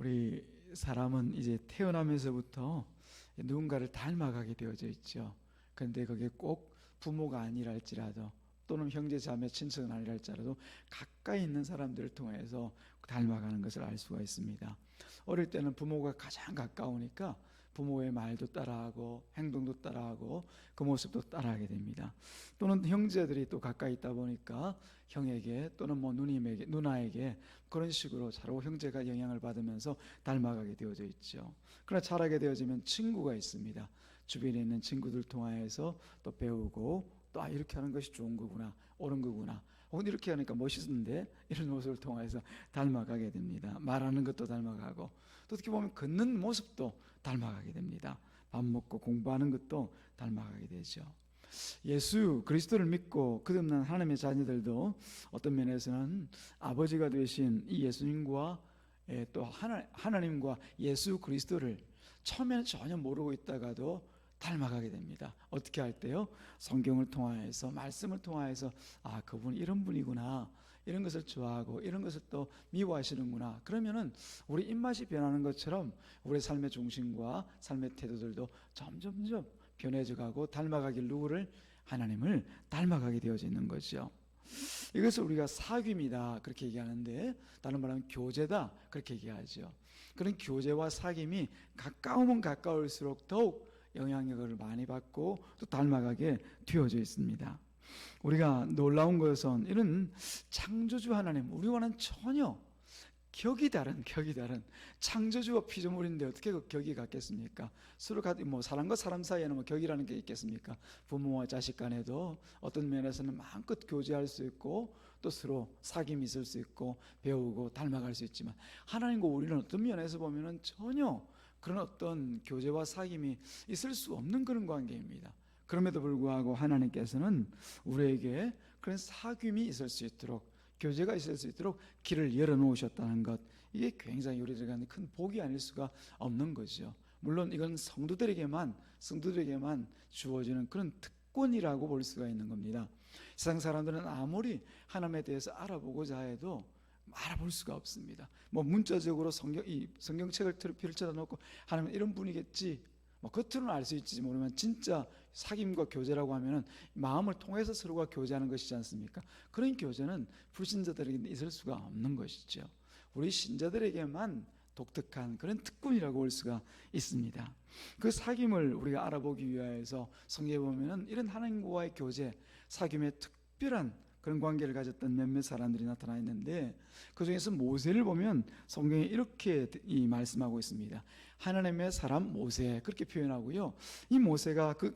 우리 사람은 이제 태어나면서부터 누군가를 닮아가게 되어져 있죠. 그런데 그게 꼭 부모가 아니라 할지라도, 또는 형제 자매 친척은 아니라 할지라도 가까이 있는 사람들을 통해서 닮아가는 것을 알 수가 있습니다. 어릴 때는 부모가 가장 가까우니까 부모의 말도 따라하고 행동도 따라하고 그 모습도 따라하게 됩니다. 또는 형제들이 또 가까이 있다 보니까 형에게 또는 뭐 누님에게, 누나에게 그런 식으로 서로 형제가 영향을 받으면서 닮아가게 되어져 있죠. 그러나 자라게 되어지면 친구가 있습니다. 주변에 있는 친구들 통하여서 또 배우고, 또 이렇게 하는 것이 좋은 거구나, 옳은 거구나, 혹은 이렇게 하니까 멋있는데, 이런 모습을 통해서 닮아가게 됩니다. 말하는 것도 닮아가고, 또 어떻게 보면 걷는 모습도 닮아가게 됩니다. 밥 먹고 공부하는 것도 닮아가게 되죠. 예수 그리스도를 믿고 거듭난 하나님의 자녀들도 어떤 면에서는 아버지가 되신 이 예수님과 또 하나님과 예수 그리스도를 처음에는 전혀 모르고 있다가도 닮아가게 됩니다. 어떻게 할 때요? 성경을 통하여서, 말씀을 통하여서, 아, 그분 이런 분이구나, 이런 것을 좋아하고 이런 것을 또 미워하시는구나, 그러면은 우리 입맛이 변하는 것처럼 우리 삶의 중심과 삶의 태도들도 점점점 변해져 가고 닮아가길, 누구를? 하나님을 닮아가게 되어져 있는 거죠. 이것을 우리가 사귐이다 그렇게 얘기하는데, 다른 말하면 교제다 그렇게 얘기하죠. 그런 교제와 사귐이 가까우면 가까울수록 더욱 영향력을 많이 받고 또 닮아가게 되어져 있습니다. 우리가 놀라운 것은 이런 창조주 하나님, 우리와는 전혀 격이 다른 창조주와 피조물인데 어떻게 그 격이 같겠습니까? 서로 뭐 사람과 사람 사이에는 뭐 격이라는 게 있겠습니까? 부모와 자식 간에도 어떤 면에서는 마음껏 교제할 수 있고, 또 서로 사귐이 있을 수 있고, 배우고 닮아갈 수 있지만, 하나님과 우리는 어떤 면에서 보면은 전혀 그런 어떤 교제와 사귐이 있을 수 없는 그런 관계입니다. 그럼에도 불구하고 하나님께서는 우리에게 그런 사귐이 있을 수 있도록, 교제가 있을 수 있도록 길을 열어놓으셨다는 것, 이게 굉장히 우리들에게 큰 복이 아닐 수가 없는 거죠. 물론 이건 성도들에게만 주어지는 그런 특권이라고 볼 수가 있는 겁니다. 세상 사람들은 아무리 하나님에 대해서 알아보고자 해도 알아볼 수가 없습니다. 뭐 문자적으로 성경책을 펼쳐다 놓고 하나님은 이런 분이겠지, 뭐 겉으로는 알 수 있지 모르면, 진짜 사귐과 교제라고 하면은 마음을 통해서 서로가 교제하는 것이지 않습니까? 그런 교제는 불신자들에게 있을 수가 없는 것이죠. 우리 신자들에게만 독특한 그런 특권이라고 볼 수가 있습니다. 그 사귐을 우리가 알아보기 위해서 성경에 보면은 이런 하나님과의 교제, 사귐의 특별한 그런 관계를 가졌던 몇몇 사람들이 나타나 있는데, 그 중에서 모세를 보면 성경에 이렇게 말씀하고 있습니다. 하나님의 사람 모세, 그렇게 표현하고요. 이 모세가 그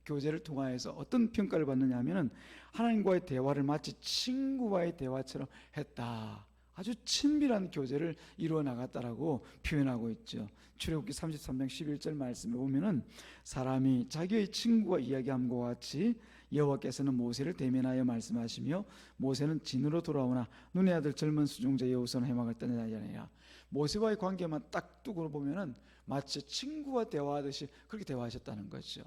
교제를 통하여서 어떤 평가를 받느냐 하면은, 하나님과의 대화를 마치 친구와의 대화처럼 했다. 아주 친밀한 교제를 이루어 나갔다라고 표현하고 있죠. 출애굽기 33장 11절 말씀에 보면은, 사람이 자기의 친구와 이야기함과 같이 여호와께서는 모세를 대면하여 말씀하시며, 모세는 진으로 돌아오나 눈의 아들 젊은 수종자 여호수아는 해막을 떠나지 아니하니라. 모세와의 관계만 딱 두고 보면은 마치 친구와 대화하듯이 그렇게 대화하셨다는 거죠.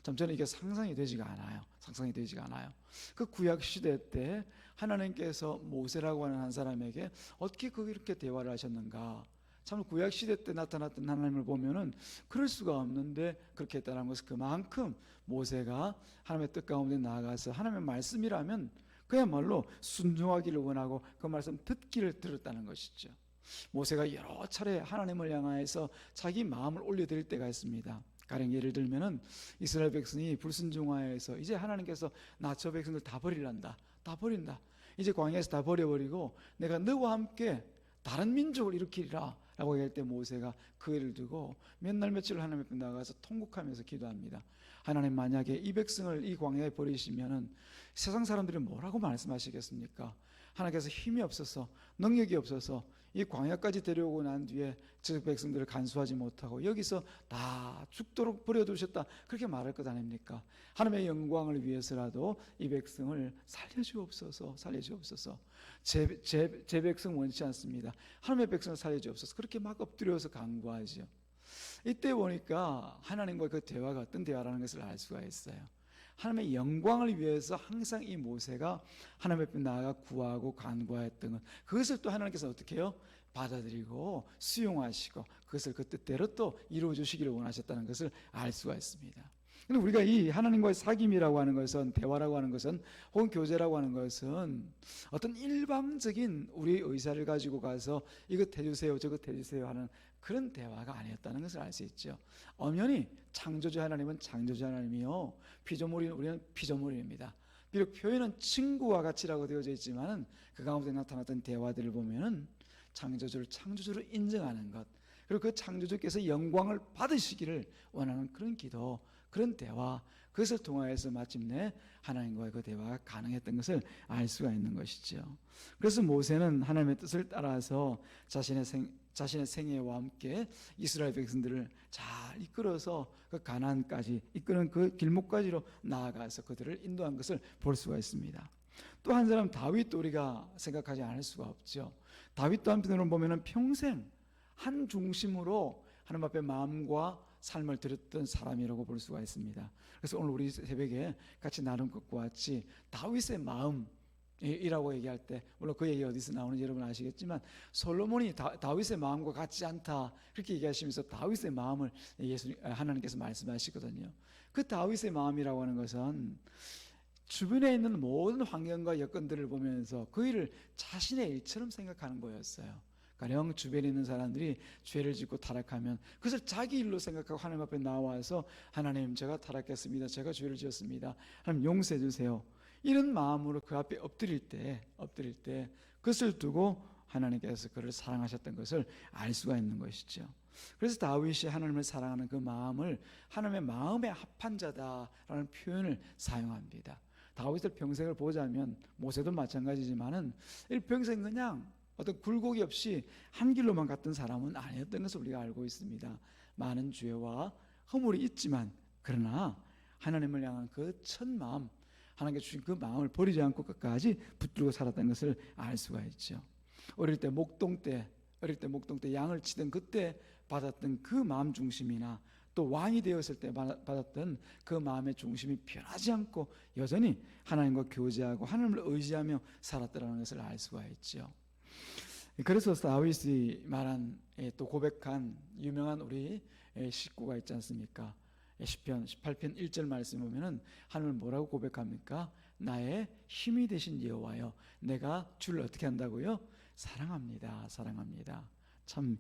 참 저는 이게 상상이 되지가 않아요. 그 구약 시대 때 하나님께서 모세라고 하는 한 사람에게 어떻게 그렇게 대화를 하셨는가? 참 구약 시대 때 나타났던 하나님을 보면은 그럴 수가 없는데 그렇게 했다는 것은, 그만큼 모세가 하나님의 뜻 가운데 나아가서 하나님의 말씀이라면 그야말로 순종하기를 원하고 그 말씀 듣기를 들었다는 것이죠. 모세가 여러 차례 하나님을 향하여서 자기 마음을 올려드릴 때가 있습니다. 가령 예를 들면은 이스라엘 백성이 불순종하여서 이제 하나님께서 나 저 백성들 다 버리란다, 다 버린다, 이제 광야에서 다 버려버리고 내가 너와 함께 다른 민족을 일으키리라 라고 얘기할 때, 모세가 그 일을 두고 몇 날 며칠 하나님 앞에 나가서 통곡하면서 기도합니다. 하나님, 만약에 이 백성을 이 광야에 버리시면은 세상 사람들이 뭐라고 말씀하시겠습니까? 하나님께서 힘이 없어서, 능력이 없어서 이 광야까지 데려오고 난 뒤에 저 백성들을 간수하지 못하고 여기서 다 죽도록 버려두셨다, 그렇게 말할 것 아닙니까? 하나님의 영광을 위해서라도 이 백성을 살려주옵소서. 제 백성 원치 않습니다. 하나님의 백성을 살려주옵소서. 그렇게 막 엎드려서 간구하죠. 이때 보니까 하나님과 그 대화가 어떤 대화라는 것을 알 수가 있어요. 하나님의 영광을 위해서 항상 이 모세가 하나님 앞에 나아가 구하고 간구하였던 것, 그것을 또 하나님께서 어떻게 해요? 받아들이고 수용하시고 그것을 그 뜻대로 또 이루어 주시기를 원하셨다는 것을 알 수가 있습니다. 근데 우리가 이 하나님과의 사귐이라고 하는 것은, 대화라고 하는 것은, 혹은 교제라고 하는 것은 어떤 일방적인 우리의 의사를 가지고 가서 이것 해주세요 저것 해주세요 하는 그런 대화가 아니었다는 것을 알 수 있죠. 엄연히 창조주 하나님은 창조주 하나님이요, 피조물인 우리는 피조물입니다. 비록 표현은 친구와 같이라고 되어져 있지만 그 가운데 나타났던 대화들을 보면은 창조주를 창조주로 인정하는 것, 그리고 그 창조주께서 영광을 받으시기를 원하는 그런 기도, 그런 대화, 그것을 통하여서 마침내 하나님과의 그 대화가 가능했던 것을 알 수가 있는 것이죠. 그래서 모세는 하나님의 뜻을 따라서 자신의 생애와 함께 이스라엘 백성들을 잘 이끌어서 그 가나안까지 이끄는 그 길목까지로 나아가서 그들을 인도한 것을 볼 수가 있습니다. 또 한 사람 다윗도 우리가 생각하지 않을 수가 없죠. 다윗도 한편으로 보면은 평생 한 중심으로 하나님 앞에 마음과 삶을 드렸던 사람이라고 볼 수가 있습니다. 그래서 오늘 우리 새벽에 같이 나눈 것과 같이 다윗의 마음이라고 얘기할 때, 물론 그 얘기 어디서 나오는지 여러분 아시겠지만 솔로몬이 다윗의 마음과 같지 않다 그렇게 얘기하시면서 다윗의 마음을 하나님께서 말씀하시거든요. 그 다윗의 마음이라고 하는 것은 주변에 있는 모든 환경과 여건들을 보면서 그 일을 자신의 일처럼 생각하는 거였어요. 가령 주변에 있는 사람들이 죄를 짓고 타락하면 그것을 자기 일로 생각하고 하나님 앞에 나와서 하나님 제가 타락했습니다, 제가 죄를 지었습니다, 하나님 용서해 주세요, 이런 마음으로 그 앞에 엎드릴 때 그것을 두고 하나님께서 그를 사랑하셨던 것을 알 수가 있는 것이죠. 그래서 다윗이 하나님을 사랑하는 그 마음을 하나님의 마음에 합한 자다라는 표현을 사용합니다. 다윗을 평생을 보자면 모세도 마찬가지지만은 일평생 그냥 어떤 굴곡이 없이 한 길로만 갔던 사람은 아니었던 것을 우리가 알고 있습니다. 많은 죄와 허물이 있지만 그러나 하나님을 향한 그 첫 마음, 하나님께 주신 그 마음을 버리지 않고 끝까지 붙들고 살았던 것을 알 수가 있죠. 어릴 때 목동 때 양을 치던 그때 받았던 그 마음 중심이나 또 왕이 되었을 때 받았던 그 마음의 중심이 변하지 않고 여전히 하나님과 교제하고 하나님을 의지하며 살았다는 것을 알 수가 있죠. 그래서 다윗이 말한 또 고백한 유명한 우리 식구가 있지 않습니까? 시편 18편 1절 말씀 보면은 하나님을 뭐라고 고백합니까? 나의 힘이 되신 여호와여, 내가 주를 어떻게 한다고요? 사랑합니다. 참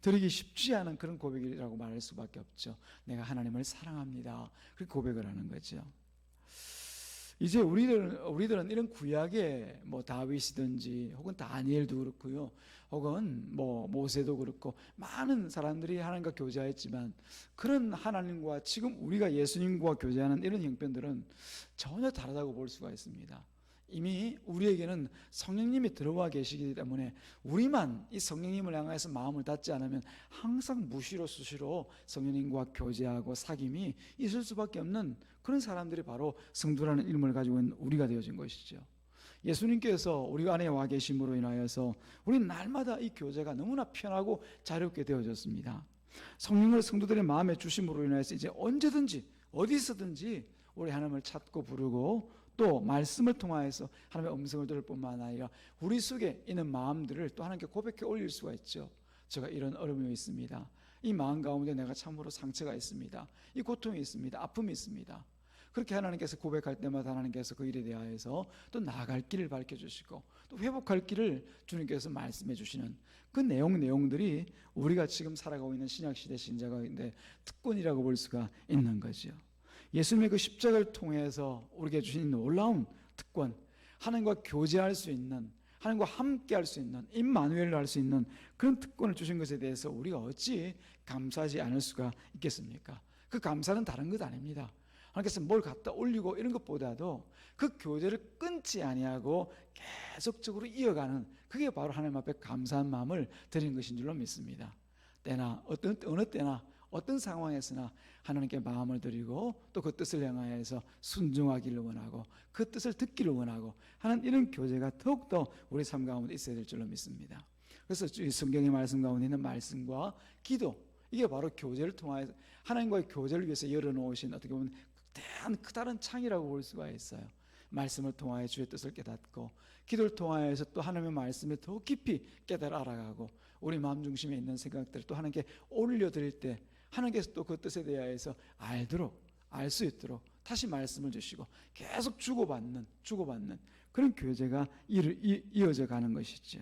들으기 쉽지 않은 그런 고백이라고 말할 수밖에 없죠. 내가 하나님을 사랑합니다. 그렇게 고백을 하는 거죠. 이제 우리들은 이런 구약의 뭐 다윗이든지 혹은 다니엘도 그렇고요, 혹은 뭐 모세도 그렇고 많은 사람들이 하나님과 교제했지만 그런 하나님과 지금 우리가 예수님과 교제하는 이런 형편들은 전혀 다르다고 볼 수가 있습니다. 이미 우리에게는 성령님이 들어와 계시기 때문에 우리만 이 성령님을 향해서 마음을 닫지 않으면 항상 무시로 수시로 성령님과 교제하고 사귐이 있을 수밖에 없는 그런 사람들이 바로 성도라는 이름을 가지고 있는 우리가 되어진 것이죠. 예수님께서 우리 안에 와 계심으로 인하여서 우리는 날마다 이 교제가 너무나 편하고 자유롭게 되어졌습니다. 성령을 성도들의 마음에 주심으로 인하여서 이제 언제든지 어디서든지 우리 하나님을 찾고 부르고 또 말씀을 통하여서 하나님의 음성을 들을 뿐만 아니라 우리 속에 있는 마음들을 또 하나님께 고백해 올릴 수가 있죠. 제가 이런 어려움이 있습니다, 이 마음 가운데 내가 참으로 상처가 있습니다, 이 고통이 있습니다, 아픔이 있습니다. 그렇게 하나님께서 고백할 때마다 하나님께서 그 일에 대하여서 또 나아갈 길을 밝혀주시고 또 회복할 길을 주님께서 말씀해 주시는 그 내용들이 우리가 지금 살아가고 있는 신약시대 신자가인데 특권이라고 볼 수가 있는 거죠. 예수님의 그 십자가를 통해서 우리에게 주신 놀라운 특권, 하나님과 교제할 수 있는, 하나님과 함께 할 수 있는, 임마누엘을 할 수 있는 그런 특권을 주신 것에 대해서 우리가 어찌 감사하지 않을 수가 있겠습니까? 그 감사는 다른 것 아닙니다. 하나님께서 뭘 갖다 올리고 이런 것보다도 그 교제를 끊지 아니하고 계속적으로 이어가는, 그게 바로 하나님 앞에 감사한 마음을 드리는 것인 줄로 믿습니다. 때나 어느 때나 어떤 상황에서나 하나님께 마음을 드리고 또 그 뜻을 향하여서 순종하기를 원하고 그 뜻을 듣기를 원하고 하는 이런 교제가 더욱더 우리 삶 가운데 있어야 될 줄로 믿습니다. 그래서 성경의 말씀 가운데 있는 말씀과 기도, 이게 바로 교제를 통하여서 하나님과의 교제를 위해서 열어놓으신 어떻게 보면 거대한 크다란 창이라고 볼 수가 있어요. 말씀을 통하여 주의 뜻을 깨닫고, 기도를 통하여서 또 하나님의 말씀을 더 깊이 깨달아 알아가고, 우리 마음 중심에 있는 생각들을 또 하나님께 올려드릴 때 하나님께서 또 그 뜻에 대하여서 알 수 있도록 다시 말씀을 주시고 계속 주고받는 그런 교제가 이어져 가는 것이죠.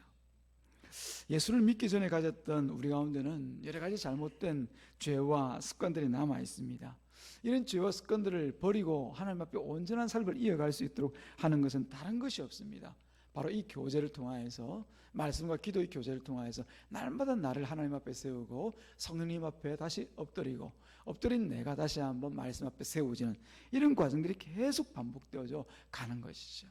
예수를 믿기 전에 가졌던 우리 가운데는 여러 가지 잘못된 죄와 습관들이 남아 있습니다. 이런 죄와 습관들을 버리고 하나님 앞에 온전한 삶을 이어갈 수 있도록 하는 것은 다른 것이 없습니다. 바로 이 교제를 통하여서, 말씀과 기도의 교제를 통하여서 날마다 나를 하나님 앞에 세우고 성령님 앞에 다시 엎드린 내가 다시 한번 말씀 앞에 세워지는 이런 과정들이 계속 반복되어져 가는 것이죠.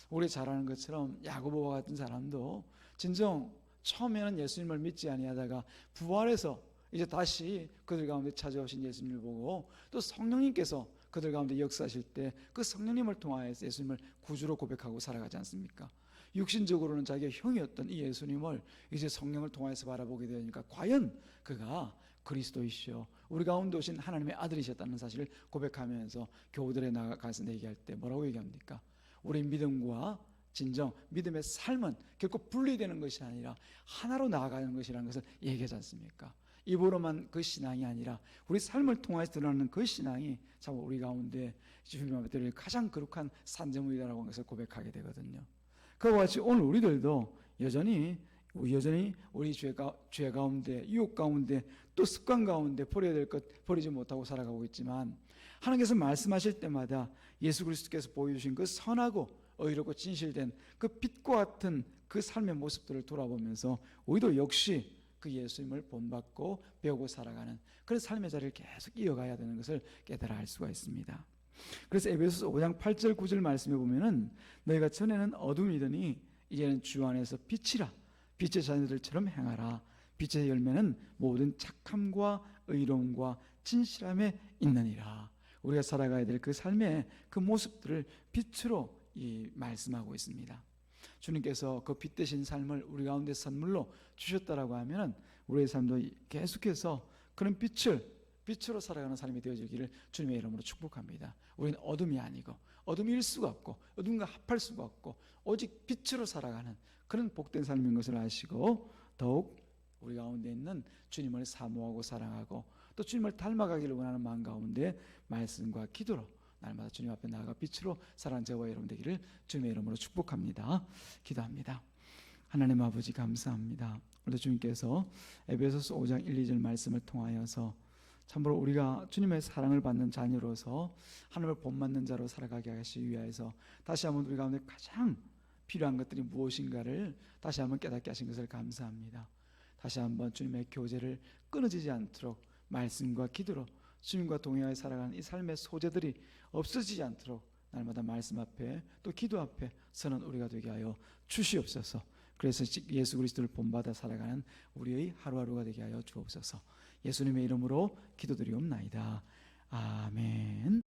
우리 잘 아는 것처럼 야고보와 같은 사람도 진정 처음에는 예수님을 믿지 아니하다가 부활해서 이제 다시 그들 가운데 찾아오신 예수님을 보고 또 성령님께서 그들 가운데 역사하실 때 그 성령님을 통하여서 예수님을 구주로 고백하고 살아가지 않습니까? 육신적으로는 자기의 형이었던 이 예수님을 이제 성령을 통해서 바라보게 되니까 과연 그가 그리스도이시오, 우리 가운데 오신 하나님의 아들이셨다는 사실을 고백하면서 교우들에 나가서 얘기할 때 뭐라고 얘기합니까? 우리 믿음과 진정 믿음의 삶은 결코 분리되는 것이 아니라 하나로 나아가는 것이라는 것을 얘기하지 않습니까? 입으로만 그 신앙이 아니라 우리 삶을 통해서 드러나는 그 신앙이 참 우리 가운데 주님 앞에 드릴 가장 거룩한 산재물이라고 하는 것을 고백하게 되거든요. 그와 같이 오늘 우리들도 여전히 우리 죄 가운데, 유혹 가운데, 또 습관 가운데 버려야 될 것 버리지 못하고 살아가고 있지만, 하나님께서 말씀하실 때마다 예수 그리스도께서 보여주신 그 선하고 의롭고 진실된 그 빛과 같은 그 삶의 모습들을 돌아보면서 우리도 역시 그 예수님을 본받고 배우고 살아가는 그런 삶의 자리를 계속 이어가야 되는 것을 깨달아 알 수가 있습니다. 그래서 에베소서 5장 8절 9절 말씀에 보면은 너희가 전에는 어둠이더니 이제는 주 안에서 빛이라, 빛의 자녀들처럼 행하라. 빛의 열매는 모든 착함과 의로움과 진실함에 있느니라. 우리가 살아가야 될 그 삶의 그 모습들을 빛으로 말씀하고 있습니다. 주님께서 그 빛 대신 삶을 우리 가운데 선물로 주셨다라고 하면은 우리의 삶도 계속해서 그런 빛으로 살아가는 삶이 되어지기를 주님의 이름으로 축복합니다. 우리는 어둠이 아니고 어둠일 수가 없고 어둠과 합할 수가 없고 오직 빛으로 살아가는 그런 복된 삶인 것을 아시고 더욱 우리 가운데 있는 주님을 사모하고 사랑하고 또 주님을 닮아가기를 원하는 마음 가운데 말씀과 기도로 날마다 주님 앞에 나아가 빛으로 살아가는 저와 여러분 되기를 주님의 이름으로 축복합니다. 기도합니다. 하나님 아버지 감사합니다. 오늘 주님께서 에베소서 5장 1, 2절 말씀을 통하여서 참으로 우리가 주님의 사랑을 받는 자녀로서 하나님을 본받는 자로 살아가게 하시기 위해서 다시 한번 우리 가운데 가장 필요한 것들이 무엇인가를 다시 한번 깨닫게 하신 것을 감사합니다. 다시 한번 주님의 교제를 끊어지지 않도록 말씀과 기도로 주님과 동행하여 살아가는 이 삶의 소재들이 없어지지 않도록 날마다 말씀 앞에 또 기도 앞에 서는 우리가 되게 하여 주시옵소서. 그래서 예수 그리스도를 본받아 살아가는 우리의 하루하루가 되게 하여 주옵소서. 예수님의 이름으로 기도드리옵나이다. 아멘.